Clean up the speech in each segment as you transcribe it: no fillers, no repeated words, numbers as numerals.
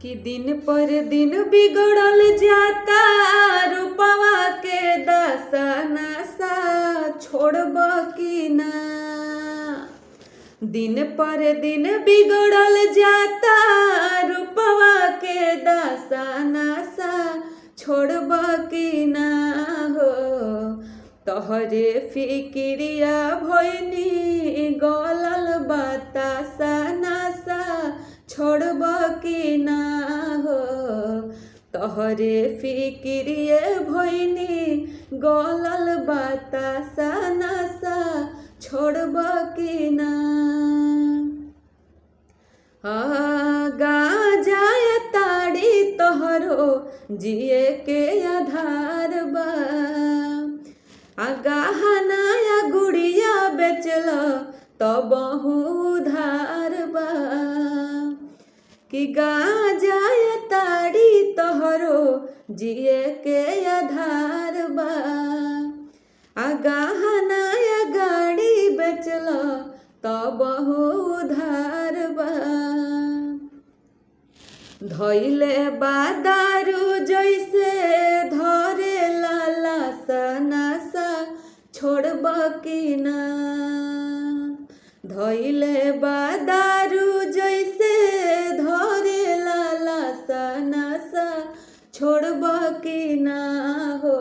कि दिन पर दिन बिगड़ल जाता रूपवा के दशा नशा छोड़ब कि ना। दिन पर दिन बिगड़ल जाता रूपवा के दशा नशा छोड़ब कि ना हो। तोहरे फिक्रिया भइनी गलल बतासा नशा छोड़ब कि ना हो। तोहरे फिक्रिये भइनी गलल बतासा नशा छोड़ब कि ना। गाजा ताड़ी तोहरो जिए के आधार बा। गहना गुड़िया बेचल तो बहु उधार बा। कि गाजा ताड़ी तोहरो जिए के आधार बा। गहना गाड़ी बेचल तो बहु उधार बा। धइले बा दारू जैसे धरे लाला नशा छोड़ब कि ना। धइले बा दारू जैसे धरे लाला नशा छोड़ब कि ना हो।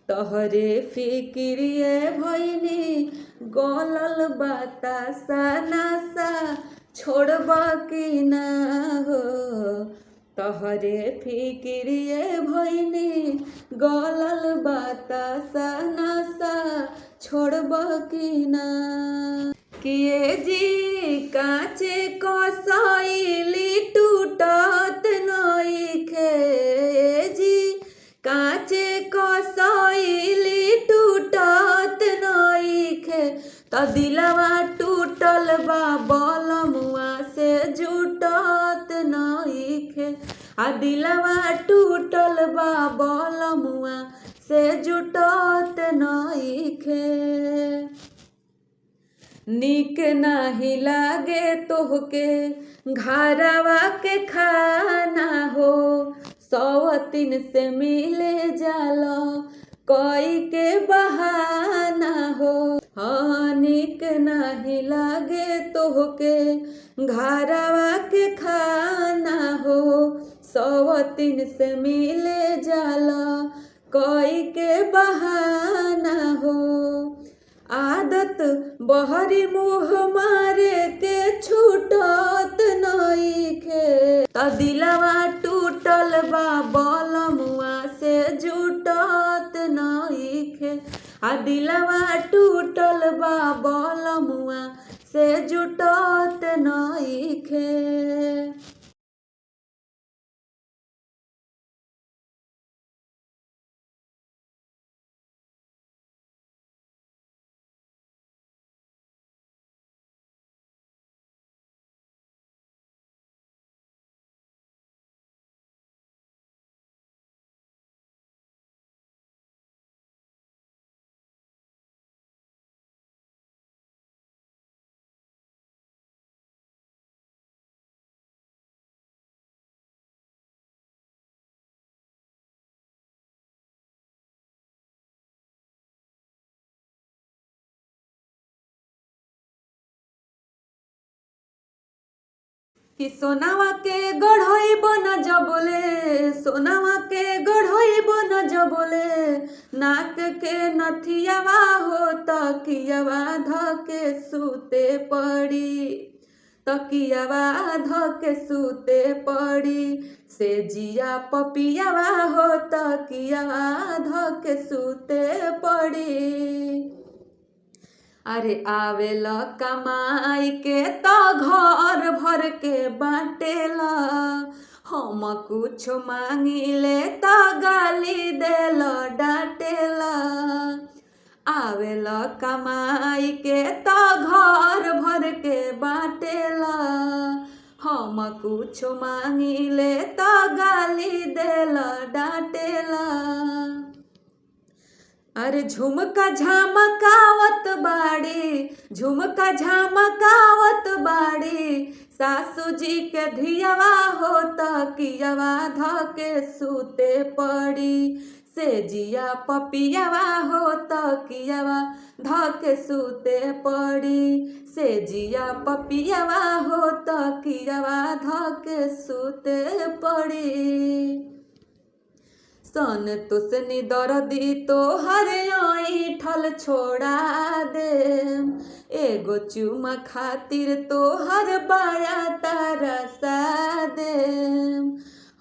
तोहरे फिक्रिये भइनी गलल बतासा नशा छोड़ब कि ना हो। तोहरे फिक्रिये भइनी गलल बतासा नशा छोड़ब कि ना। किए जी काचे कसैली टूटत नइखे। जी काचे कसैली टूटत नइखे। त दिलवा टूटल बा बलमुआ से जुटत नइखे। दिलवा टूटल बा बलमुआ से जुटत नइखे। नीक नाही लागे तोहके घरवा के खाना हो। सौतीन से मिले जाल कोई के बहाना हो। नीक नाही लागे तोहके घरवा के खाना हो। सौतीन से मिले जाल कोई के बहाना हो। आदत बहरी मुँह मारे के छूटत नइखे। त दिलवा टूटल बा बलमुआ से जुटत नइखे। दिलवा टूटल बा बलमुआ से जुटत नइखे। कि सोनावा के गढ़ई बन जबले। सोनावा के गढ़ई बन जबले। नाक के नथियावा हो तकियावा धके सूते पड़ी। तकियावा धके सूते पड़ी। से जिया पपियावा हो तकियावा धके सूते पड़ी। अरे आवेल कमाई के तो घर भर के बाटेला। हम कुछ मांगिले तो गाली देल डाटेला। आवेल कमाई के तो घर भर के बाटेला। हम कुछ मांगिले तो गाली देल डाटेला। अरे झुमका झमकावत बाड़ी। झुमका झमकावत बाड़ी। सासू जी के धियावा हो तकियावा धके सूते पड़ी से जिया पपियावा हो तकियावा धके सूते पड़ी से जिया पपियावा हो तकियावा धके सूते पड़ी सन तुसनी दर्दी तो हर ठल छोड़ा दे एगो चुमा खातिर तो हर बाया तरसा दे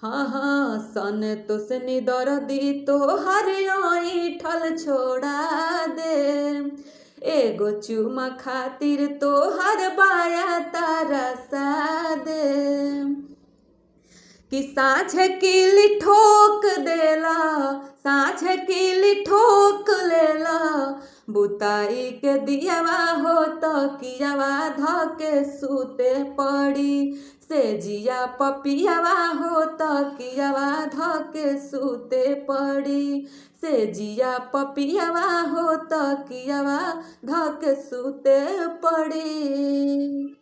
हाँ हाँ सन तुसनी दर्दी तो हर ठल छोड़ा दे एगो चुमा खातिर तो हर बाया तरसा दे कि साँझ किली ठोक देला साँझ किली ठोक लेला बुताई के दियावा हो तकियावा धके सूते पड़ी से जिया पपियावा हो तकियावा धके सूते पड़ी से जिया पपियावा हो तकियावा धके सूते पड़ी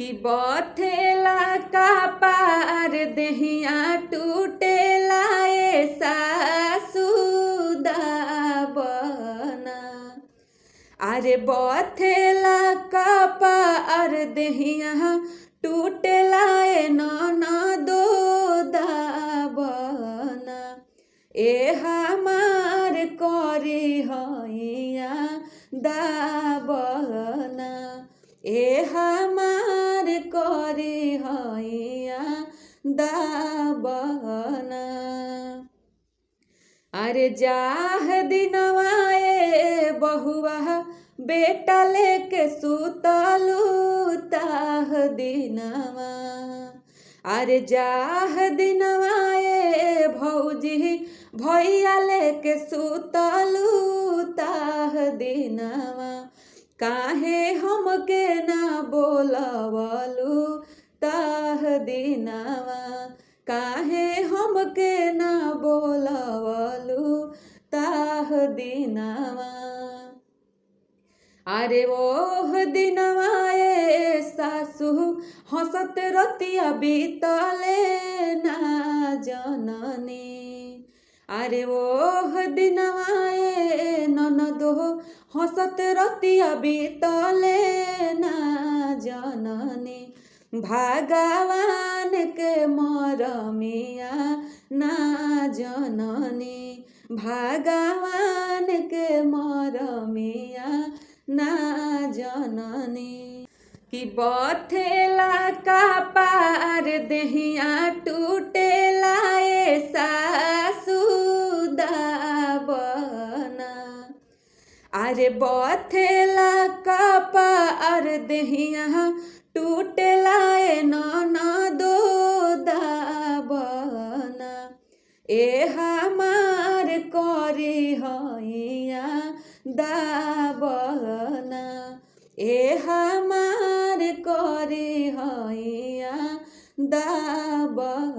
कि बथेला का पार देहिया टूटेला सासू दाबना अरे बथेला का पार देहिया टूटेला ननदो दाबना ए हमार करी हैया दाबना ए हमार करी हैया दाबना अरे जाह दिनवाए बहुआ बेटा लेके सुतलू ताह दिनवा अरे जाह दिनवाए भौजी भैया लेके सुतलू ताह दिनवा काहे हमके ना बोलवलू ताह दिनवा काहे हमके ना बोलवलू ताह दिनवा अरे ओह दिनवा सासू हंसत रतिया बीतले ना जननी अरे ओह दिनवा ननदो हंसत रतिया बीतले ना जननी भगवान के मरमिया ना जननी भगवान के मरमिया ना जननी कि बथेला का पार देहिया टूटेला सासू दाबना अरे बथेला का पार देहिया टूटेला ननदो दाबना ए हमार करी हैया दाबना ए हमार करी हैया दाबना।